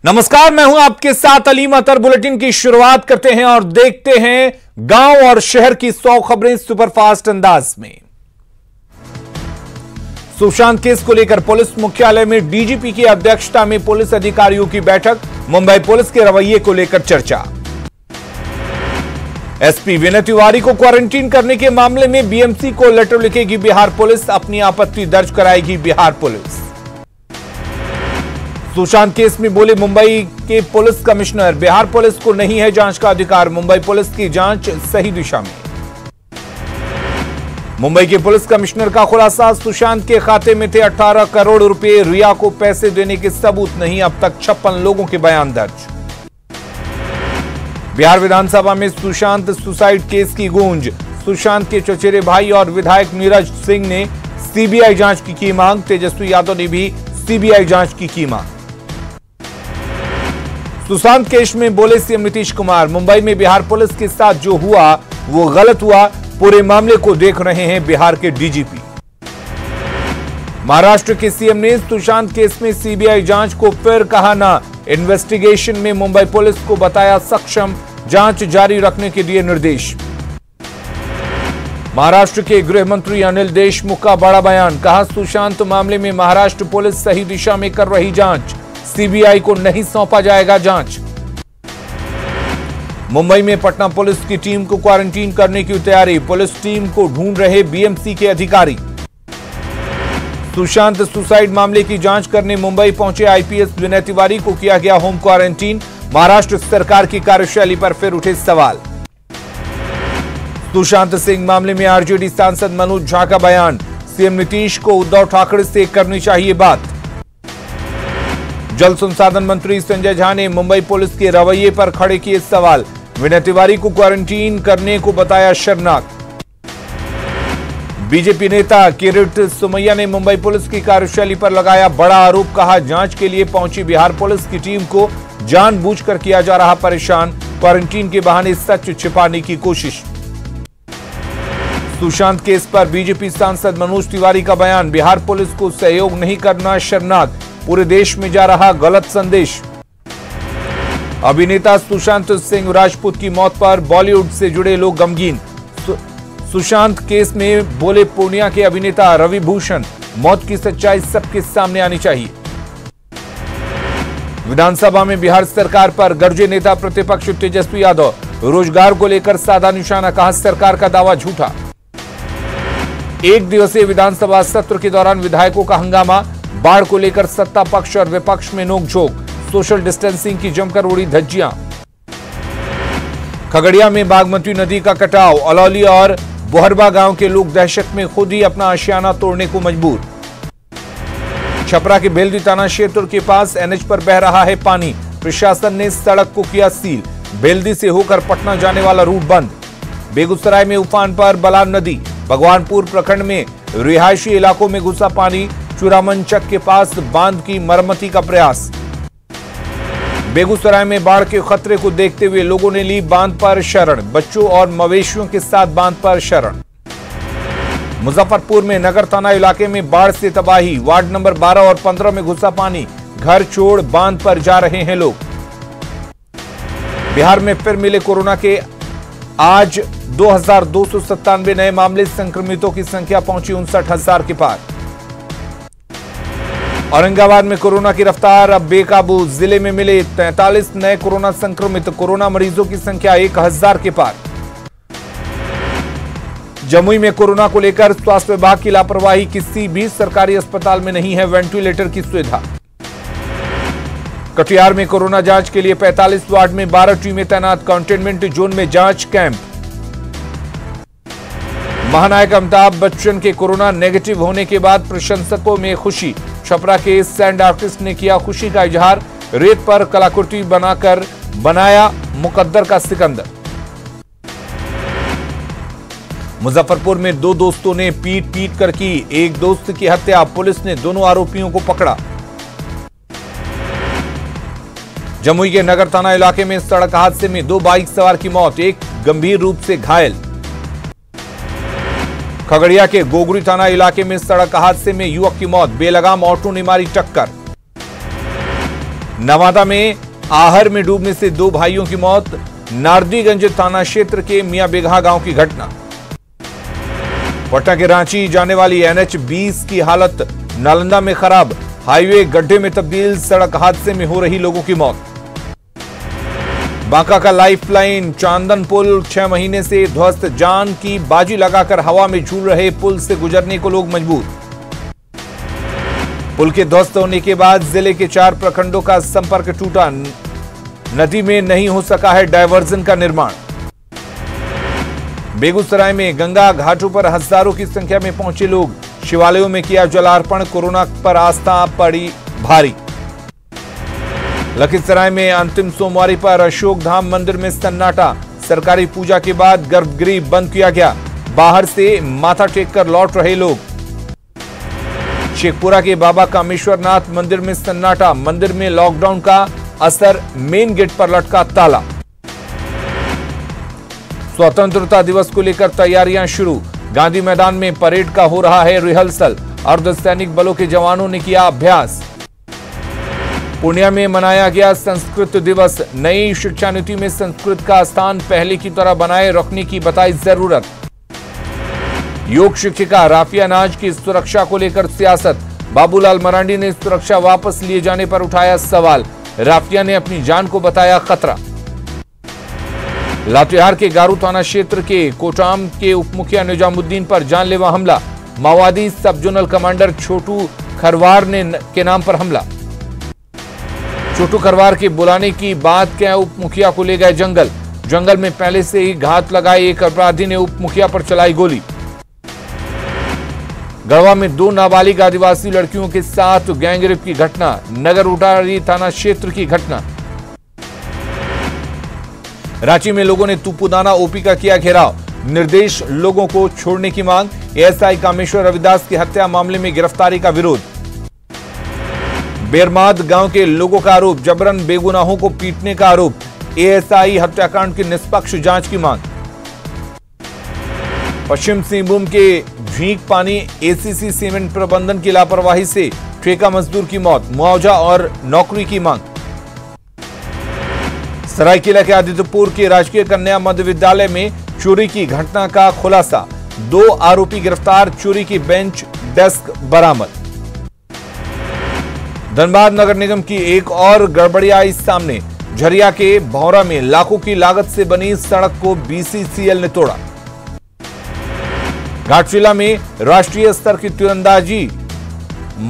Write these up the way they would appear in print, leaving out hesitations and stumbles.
नमस्कार, मैं हूं आपके साथ अलीम अतर। बुलेटिन की शुरुआत करते हैं और देखते हैं गांव और शहर की 100 खबरें सुपरफास्ट अंदाज में। सुशांत केस को लेकर पुलिस मुख्यालय में डीजीपी की अध्यक्षता में पुलिस अधिकारियों की बैठक। मुंबई पुलिस के रवैये को लेकर चर्चा। एसपी विनय तिवारी को क्वारंटीन करने के मामले में बीएमसी को लेटर लिखेगी बिहार पुलिस। अपनी आपत्ति दर्ज कराएगी बिहार पुलिस। सुशांत केस में बोले मुंबई के पुलिस कमिश्नर, बिहार पुलिस को नहीं है जांच का अधिकार। मुंबई पुलिस की जांच सही दिशा में। मुंबई के पुलिस कमिश्नर का खुलासा, सुशांत के खाते में थे 18 करोड़ रुपए, रिया को पैसे देने के सबूत नहीं। अब तक 56 लोगों के बयान दर्ज। बिहार विधानसभा में सुशांत सुसाइड केस की गूंज। सुशांत के चचेरे भाई और विधायक नीरज सिंह ने सीबीआई जांच की मांग। तेजस्वी यादव ने भी सीबीआई जांच की मांग। सुशांत केस में बोले सीएम नीतीश कुमार, मुंबई में बिहार पुलिस के साथ जो हुआ वो गलत हुआ। पूरे मामले को देख रहे हैं बिहार के डीजीपी। महाराष्ट्र के सीएम ने सुशांत केस में सीबीआई जांच को फिर कहा ना। इन्वेस्टिगेशन में मुंबई पुलिस को बताया सक्षम, जांच जारी रखने के दिए निर्देश। महाराष्ट्र के गृह मंत्री अनिल देशमुख का बड़ा बयान, कहा सुशांत मामले में महाराष्ट्र पुलिस सही दिशा में कर रही जांच, सीबीआई को नहीं सौंपा जाएगा जांच। मुंबई में पटना पुलिस की टीम को क्वारंटीन करने की तैयारी, पुलिस टीम को ढूंढ रहे बीएमसी के अधिकारी। सुशांत सुसाइड मामले की जांच करने मुंबई पहुंचे आईपीएस विनय तिवारी को किया गया होम क्वारंटीन। महाराष्ट्र सरकार की कार्यशैली पर फिर उठे सवाल। सुशांत सिंह मामले में आरजेडी सांसद मनोज झा का बयान, सीएम नीतीश को उद्धव ठाकरे से करनी चाहिए बात। जल संसाधन मंत्री संजय झा ने मुंबई पुलिस के रवैये पर खड़े किए सवाल। विनय तिवारी को क्वारंटीन करने को बताया शर्मनाक। बीजेपी नेता किरीट सोमैया ने मुंबई पुलिस की कार्यशैली पर लगाया बड़ा आरोप, कहा जांच के लिए पहुंची बिहार पुलिस की टीम को जानबूझकर किया जा रहा परेशान, क्वारंटीन के बहाने सच छिपाने की कोशिश। सुशांत केस पर बीजेपी सांसद मनोज तिवारी का बयान, बिहार पुलिस को सहयोग नहीं करना शर्मनाक, पूरे देश में जा रहा गलत संदेश। अभिनेता सुशांत सिंह राजपूत की मौत पर बॉलीवुड से जुड़े लोग गमगीन। सुशांत केस में बोले पूर्णिया के अभिनेता रवि भूषण, मौत की सच्चाई सबके सामने आनी चाहिए। विधानसभा में बिहार सरकार पर गरजे नेता प्रतिपक्ष तेजस्वी यादव, रोजगार को लेकर साधा निशाना, कहा सरकार का दावा झूठा। एक दिवसीय विधानसभा सत्र के दौरान विधायकों का हंगामा, बाढ़ को लेकर सत्ता पक्ष और विपक्ष में नोकझोंक, सोशल डिस्टेंसिंग की जमकर उड़ी धज्जियां। खगड़िया में बागमती नदी का कटाव, अलौली और बोहरबा गांव के लोग दहशत में खुद ही अपना आशियाना तोड़ने को मजबूर। छपरा के बेलदी थाना क्षेत्र के पास एनएच पर बह रहा है पानी, प्रशासन ने सड़क को किया सील, बेलदी से होकर पटना जाने वाला रूट बंद। बेगूसराय में उफान पर बलान नदी, भगवानपुर प्रखंड में रिहायशी इलाकों में घुसा पानी, चुरामनचक के पास बांध की मरम्मती का प्रयास। बेगूसराय में बाढ़ के खतरे को देखते हुए लोगों ने ली बांध पर शरण, बच्चों और मवेशियों के साथ बांध पर शरण। मुजफ्फरपुर में नगर थाना इलाके में बाढ़ से तबाही, वार्ड नंबर 12 और 15 में घुसा पानी, घर छोड़ बांध पर जा रहे हैं लोग। बिहार में फिर मिले कोरोना के आज 2297 नए मामले, संक्रमितों की संख्या पहुंची 59,000 के पार। औरंगाबाद में कोरोना की रफ्तार अब बेकाबू, जिले में मिले 43 नए कोरोना संक्रमित, कोरोना मरीजों की संख्या 1000 के पार। जमुई में कोरोना को लेकर स्वास्थ्य विभाग की लापरवाही, किसी भी सरकारी अस्पताल में नहीं है वेंटिलेटर की सुविधा। कटिहार में कोरोना जांच के लिए 45 वार्ड में 12 टीमें तैनात, कंटेनमेंट जोन में जांच कैंप। महानायक अमिताभ बच्चन के कोरोना नेगेटिव होने के बाद प्रशंसकों में खुशी, छपरा के सैंड आर्टिस्ट ने किया खुशी का इजहार, रेत पर कलाकृति बनाकर बनाया मुकद्दर का सिकंदर। मुजफ्फरपुर में दो दोस्तों ने पीट कर की एक दोस्त की हत्या, पुलिस ने दोनों आरोपियों को पकड़ा। जमुई के नगर थाना इलाके में सड़क हादसे में 2 बाइक सवार की मौत, एक गंभीर रूप से घायल। खगड़िया के गोगरी थाना इलाके में सड़क हादसे में युवक की मौत, बेलगाम ऑटो ने मारी टक्कर। नवादा में आहर में डूबने से 2 भाइयों की मौत। नारदीगंज थाना क्षेत्र के मियां बेघा गांव की घटना। पटना के रांची जाने वाली NH 20 की हालत नालंदा में खराब। हाईवे गड्ढे में तब्दील। सड़क हादसे में हो रही लोगों की मौत। बांका का लाइफलाइन चांदन पुल 6 महीने से ध्वस्त। जान की बाजी लगाकर हवा में झूल रहे पुल से गुजरने को लोग मजबूर। पुल के ध्वस्त होने के बाद जिले के 4 प्रखंडों का संपर्क टूटा। नदी में नहीं हो सका है डायवर्जन का निर्माण। बेगूसराय में गंगा घाटों पर हजारों की संख्या में पहुंचे लोग। शिवालयों में किया जलार्पण। कोरोना पर आस्था पड़ी भारी। लखीसराय में अंतिम सोमवारी पर अशोक धाम मंदिर में सन्नाटा। सरकारी पूजा के बाद गर्भगृह बंद किया गया। बाहर से माथा टेककर लौट रहे लोग। शेखपुरा के बाबा कामेश्वरनाथ मंदिर में सन्नाटा। मंदिर में लॉकडाउन का असर। मेन गेट पर लटका ताला। स्वतंत्रता दिवस को लेकर तैयारियां शुरू। गांधी मैदान में परेड का हो रहा है रिहर्सल। अर्धसैनिक बलों के जवानों ने किया अभ्यास। पूर्णिया में मनाया गया संस्कृत दिवस। नई शिक्षा नीति में संस्कृत का स्थान पहले की तरह बनाए रखने की बताई जरूरत। योग शिक्षिका राफिया नाज की सुरक्षा को लेकर सियासत। बाबूलाल मरांडी ने सुरक्षा वापस लिए जाने पर उठाया सवाल। राफिया ने अपनी जान को बताया खतरा। लातेहार के गारू थाना क्षेत्र के कोटाम के उपमुखिया निजामुद्दीन पर जानलेवा हमला। माओवादी सब जोनल कमांडर छोटू खरवार के नाम पर हमला। छोटू खरवार के बुलाने की बात क्या, उप मुखिया को ले गए जंगल। जंगल में पहले से ही घात लगाए एक अपराधी ने उप मुखिया पर चलाई गोली। गढ़वा में 2 नाबालिग आदिवासी लड़कियों के साथ गैंगरेप की घटना। नगर उटारी थाना क्षेत्र की घटना। रांची में लोगों ने तुपुदाना ओपी का किया घेराव। निर्देश लोगों को छोड़ने की मांग। एएसआई कामेश्वर रविदास की हत्या मामले में गिरफ्तारी का विरोध। बेरमाद गांव के लोगों का आरोप। जबरन बेगुनाहों को पीटने का आरोप। एएसआई हत्याकांड की निष्पक्ष जांच की मांग। पश्चिम सिंहभूम के झींक पानी एसीसी सीमेंट प्रबंधन की लापरवाही से ठेका मजदूर की मौत। मुआवजा और नौकरी की मांग। सरायकेला के आदित्यपुर के राजकीय कन्या मध्य विद्यालय में चोरी की घटना का खुलासा। 2 आरोपी गिरफ्तार। चोरी की बेंच डेस्क बरामद। धनबाद नगर निगम की एक और गड़बड़ी आई सामने। झरिया के भौरा में लाखों की लागत से बनी सड़क को बीसीसीएल ने तोड़ा। घाटशिला में राष्ट्रीय स्तर की तीरंदाजी।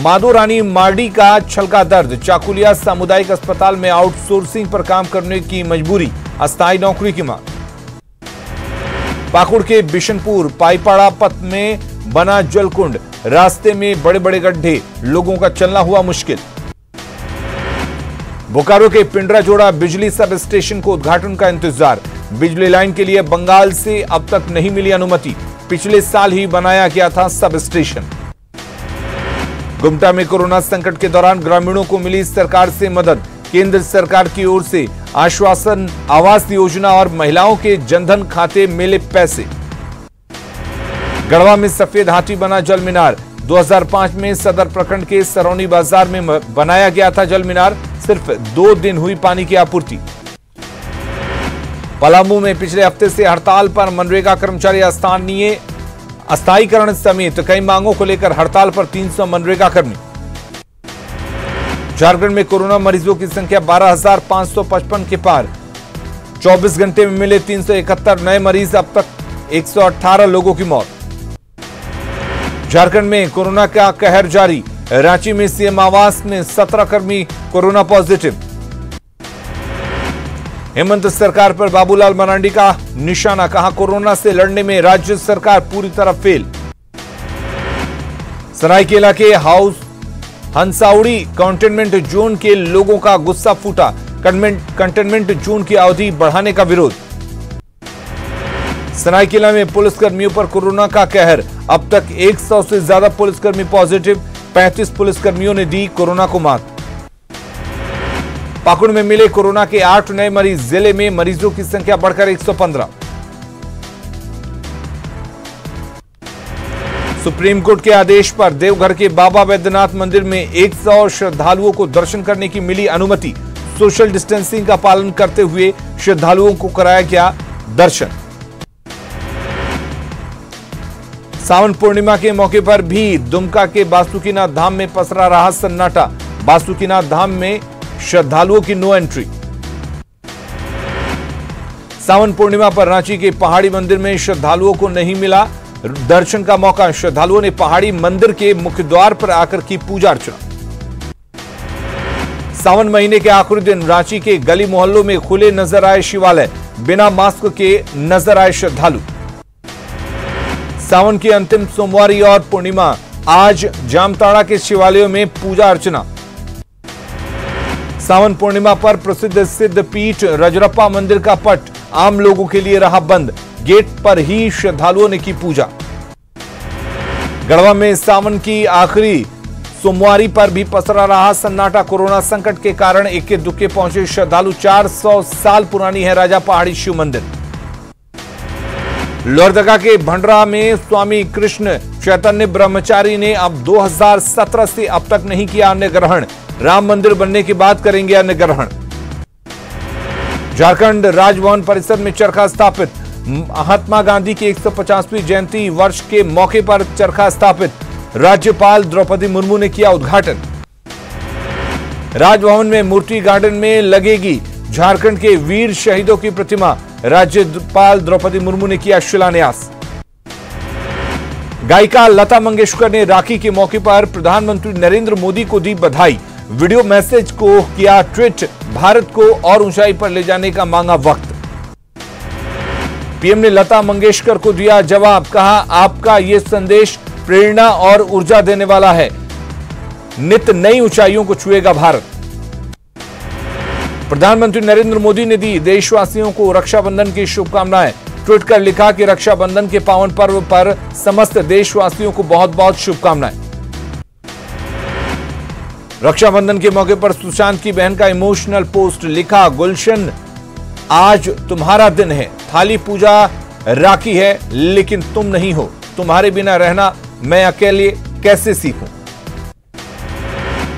माधोरानी मार्डी का छलका दर्द। चाकुलिया सामुदायिक अस्पताल में आउटसोर्सिंग पर काम करने की मजबूरी। अस्थायी नौकरी की मांग। पाकुड़ के बिशनपुर पाईपाड़ा पथ में बना जलकुंड। रास्ते में बड़े बड़े गड्ढे। लोगों का चलना हुआ मुश्किल। बोकारो के पिंडरा जोड़ा बिजली सब स्टेशन को उद्घाटन का इंतजार। बिजली लाइन के लिए बंगाल से अब तक नहीं मिली अनुमति। पिछले साल ही बनाया गया था सब स्टेशन। गुमटा में कोरोना संकट के दौरान ग्रामीणों को मिली सरकार से मदद। केंद्र सरकार की ओर से आश्वासन, आवास योजना और महिलाओं के जनधन खाते मिले पैसे। गढ़वा में सफेद हाथी बना जल मीनार। 2005 में सदर प्रखंड के सरौनी बाजार में बनाया गया था जल मीनार। सिर्फ 2 दिन हुई पानी की आपूर्ति। पलामू में पिछले हफ्ते से हड़ताल पर मनरेगा कर्मचारी। अस्थायीकरण समेत कई मांगों को लेकर हड़ताल पर 300 मनरेगा कर्मी। झारखंड में कोरोना मरीजों की संख्या 12,555 के पार। 24 घंटे में मिले 371 नए मरीज। अब तक 118 लोगों की मौत। झारखंड में कोरोना का कहर जारी। रांची में सीएम आवास में 17 कर्मी कोरोना पॉजिटिव। हेमंत सरकार पर बाबूलाल मरांडी का निशाना। कहा, कोरोना से लड़ने में राज्य सरकार पूरी तरह फेल। सरायकेला के हाउस हंसाउड़ी कंटेनमेंट जोन के लोगों का गुस्सा फूटा। कंटेनमेंट जोन की अवधि बढ़ाने का विरोध। सरायकेला में पुलिसकर्मियों पर कोरोना का कहर। अब तक 100 से ज्यादा पुलिसकर्मी पॉजिटिव। 35 पुलिसकर्मियों ने दी कोरोना को मात। पाकुड़ में मिले कोरोना के 8 नए मरीज। जिले में मरीजों की संख्या बढ़कर 115। सुप्रीम कोर्ट के आदेश पर देवघर के बाबा वैद्यनाथ मंदिर में 100 श्रद्धालुओं को दर्शन करने की मिली अनुमति। सोशल डिस्टेंसिंग का पालन करते हुए श्रद्धालुओं को कराया गया दर्शन। सावन पूर्णिमा के मौके पर भी दुमका के बासुकीनाथ धाम में पसरा रहा सन्नाटा। बासुकीनाथ धाम में श्रद्धालुओं की नो एंट्री। सावन पूर्णिमा पर रांची के पहाड़ी मंदिर में श्रद्धालुओं को नहीं मिला दर्शन का मौका। श्रद्धालुओं ने पहाड़ी मंदिर के मुख्य द्वार पर आकर की पूजा अर्चना। सावन महीने के आखिरी दिन रांची के गली मोहल्लों में खुले नजर आए शिवालय। बिना मास्क के नजर आए श्रद्धालु। सावन की अंतिम सोमवारी और पूर्णिमा आज जामताड़ा के शिवालयों में पूजा अर्चना। सावन पूर्णिमा पर प्रसिद्ध सिद्ध पीठ रजरप्पा मंदिर का पट आम लोगों के लिए रहा बंद। गेट पर ही श्रद्धालुओं ने की पूजा। गढ़वा में सावन की आखिरी सोमवारी पर भी पसरा रहा सन्नाटा। कोरोना संकट के कारण इक्के दुक्के पहुंचे श्रद्धालु। 400 साल पुरानी है राजा पहाड़ी शिव मंदिर। लोहरदगा के भंडरा में स्वामी कृष्ण चैतन्य ब्रह्मचारी ने अब 2017 से अब तक नहीं किया अन्न ग्रहण। राम मंदिर बनने के बाद करेंगे अन्न ग्रहण। झारखंड राजभवन परिसर में चरखा स्थापित। महात्मा गांधी की 150वीं जयंती वर्ष के मौके पर चरखा स्थापित। राज्यपाल द्रौपदी मुर्मू ने किया उद्घाटन। राजभवन में मूर्ति गार्डन में लगेगी झारखंड के वीर शहीदों की प्रतिमा। राज्यपाल द्रौपदी मुर्मू ने किया शिलान्यास। गायिका लता मंगेशकर ने राखी के मौके पर प्रधानमंत्री नरेंद्र मोदी को दी बधाई। वीडियो मैसेज को किया ट्वीट। भारत को और ऊंचाई पर ले जाने का मांगा वक्त। पीएम ने लता मंगेशकर को दिया जवाब। कहा आपका यह संदेश प्रेरणा और ऊर्जा देने वाला है। नित नई ऊंचाइयों को छुएगा भारत। प्रधानमंत्री नरेंद्र मोदी ने दी देशवासियों को रक्षाबंधन की शुभकामनाएं। ट्वीट कर लिखा कि रक्षाबंधन के पावन पर्व पर समस्त देशवासियों को बहुत बहुत शुभकामनाएं। रक्षाबंधन के मौके पर सुशांत की बहन का इमोशनल पोस्ट लिखा। गुलशन आज तुम्हारा दिन है। थाली पूजा राखी है लेकिन तुम नहीं हो। तुम्हारे बिना रहना मैं अकेले कैसे सीखूं।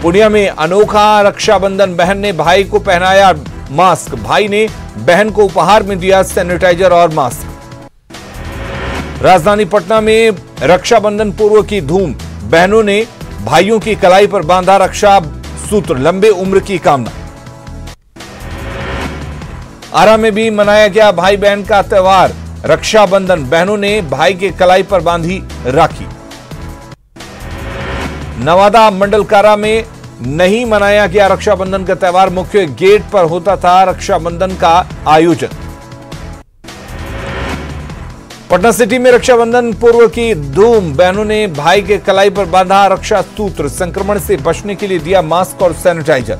पूर्णिया में अनोखा रक्षाबंधन। बहन ने भाई को पहनाया मास्क। भाई ने बहन को उपहार में दिया सैनिटाइजर और मास्क। राजधानी पटना में रक्षाबंधन पूर्व की धूम। बहनों ने भाइयों की कलाई पर बांधा रक्षा सूत्र। लंबे उम्र की कामना। आरा में भी मनाया गया भाई बहन का त्योहार रक्षाबंधन। बहनों ने भाई के कलाई पर बांधी राखी। नवादा मंडल कारा में नहीं मनाया गया रक्षाबंधन का त्योहार। मुख्य गेट पर होता था रक्षाबंधन का आयोजन। पटना सिटी में रक्षाबंधन पूर्व की धूम। बहनों ने भाई के कलाई पर बांधा रक्षा सूत्र। संक्रमण से बचने के लिए दिया मास्क और सैनिटाइजर।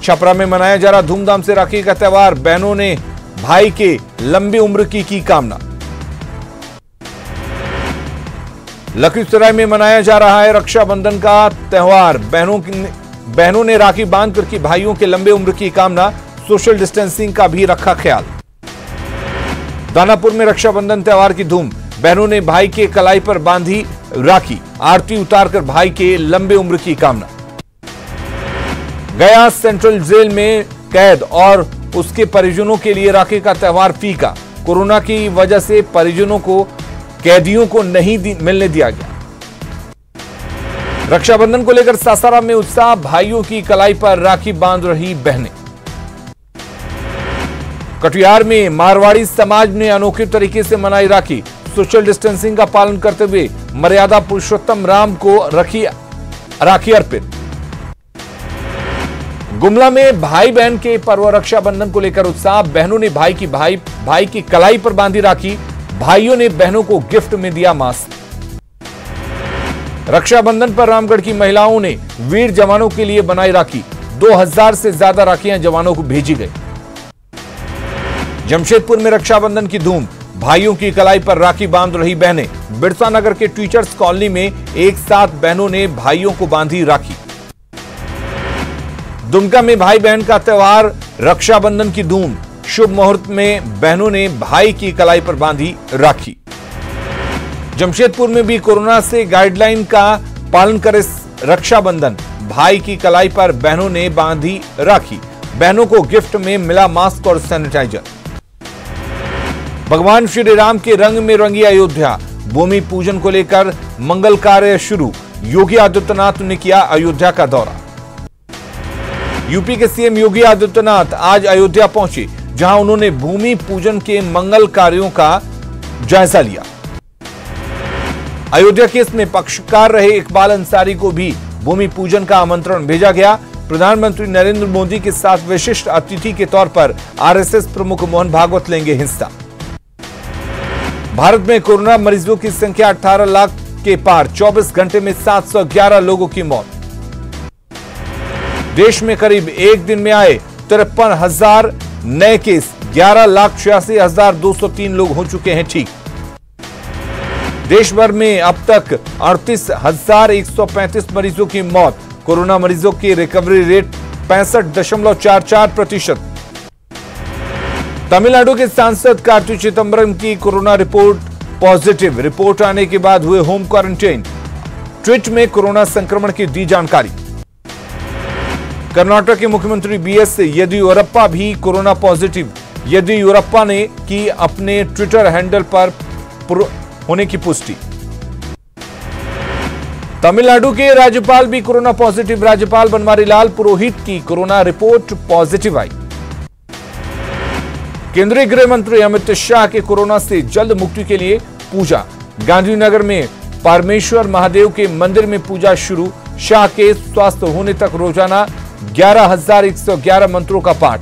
छपरा में मनाया जा रहा धूमधाम से राखी का त्योहार। बहनों ने भाई के लंबी उम्र की कामना। लखीसराय में मनाया जा रहा है रक्षाबंधन का त्योहार। बहनों ने राखी बांधकर की भाइयों के लंबे उम्र की कामना। सोशल डिस्टेंसिंग का भी रखा ख्याल। दानापुर में रक्षाबंधन त्योहार की धूम। बहनों ने भाई के कलाई पर बांधी राखी। आरती उतारकर भाई के लंबे उम्र की कामना। गया सेंट्रल जेल में कैद और उसके परिजनों के लिए राखी का त्योहार फीका। कोरोना की वजह से परिजनों को कैदियों को नहीं मिलने दिया गया। रक्षाबंधन को लेकर सासाराम में उत्साह। भाइयों की कलाई पर राखी बांध रही बहनें। कटिहार में मारवाड़ी समाज ने अनोखे तरीके से मनाई राखी। सोशल डिस्टेंसिंग का पालन करते हुए मर्यादा पुरुषोत्तम राम को रखी राखी अर्पित। गुमला में भाई बहन के पर्व रक्षाबंधन को लेकर उत्साह। बहनों ने भाई की कलाई पर बांधी राखी। भाइयों ने बहनों को गिफ्ट में दिया मास्क। रक्षाबंधन पर रामगढ़ की महिलाओं ने वीर जवानों के लिए बनाई राखी। 2000 से ज्यादा राखियां जवानों को भेजी गई। जमशेदपुर में रक्षाबंधन की धूम। भाइयों की कलाई पर राखी बांध रही बहनें। बिरसा नगर के टीचर्स कॉलोनी में एक साथ बहनों ने भाइयों को बांधी राखी। दुमका में भाई बहन का त्योहार रक्षाबंधन की धूम। शुभ मुहूर्त में बहनों ने भाई की कलाई पर बांधी राखी। जमशेदपुर में भी कोरोना से गाइडलाइन का पालन करे रक्षाबंधन। भाई की कलाई पर बहनों ने बांधी राखी, बहनों को गिफ्ट में मिला मास्क और सैनिटाइजर। भगवान श्री राम के रंग में रंगी अयोध्या, भूमि पूजन को लेकर मंगल कार्य शुरू, योगी आदित्यनाथ ने किया अयोध्या का दौरा। यूपी के सीएम योगी आदित्यनाथ आज अयोध्या पहुंचे, जहां उन्होंने भूमि पूजन के मंगल कार्यों का जायजा लिया। अयोध्या केस में पक्षकार रहे इकबाल अंसारी को भी भूमि पूजन का आमंत्रण भेजा गया। प्रधानमंत्री नरेंद्र मोदी के साथ विशिष्ट अतिथि के तौर पर आरएसएस प्रमुख मोहन भागवत लेंगे हिस्सा। भारत में कोरोना मरीजों की संख्या 18 लाख के पार, 24 घंटे में 711 लोगों की मौत। देश में करीब एक दिन में आए 53,000 नए केस, 11,86,203 लोग हो चुके हैं ठीक। देश भर में अब तक 38,135 मरीजों की मौत, कोरोना मरीजों की रिकवरी रेट 65.44%। तमिलनाडु के सांसद कार्ति चिदंबरम की कोरोना रिपोर्ट पॉजिटिव, रिपोर्ट आने के बाद हुए होम क्वारंटाइन। ट्वीट में कोरोना संक्रमण की दी जानकारी। कर्नाटक के मुख्यमंत्री बीएस येदियुरप्पा भी कोरोना पॉजिटिव, येदियुरप्पा ने की अपने ट्विटर हैंडल पर होने की पुष्टि। तमिलनाडु के राज्यपाल भी कोरोना पॉजिटिव, राज्यपाल बनवारीलाल पुरोहित की कोरोना रिपोर्ट पॉजिटिव आई। केंद्रीय गृह मंत्री अमित शाह के कोरोना से जल्द मुक्ति के लिए पूजा, गांधीनगर में परमेश्वर महादेव के मंदिर में पूजा शुरू, शाह के स्वस्थ होने तक रोजाना 11,111 मंत्रों का पाठ।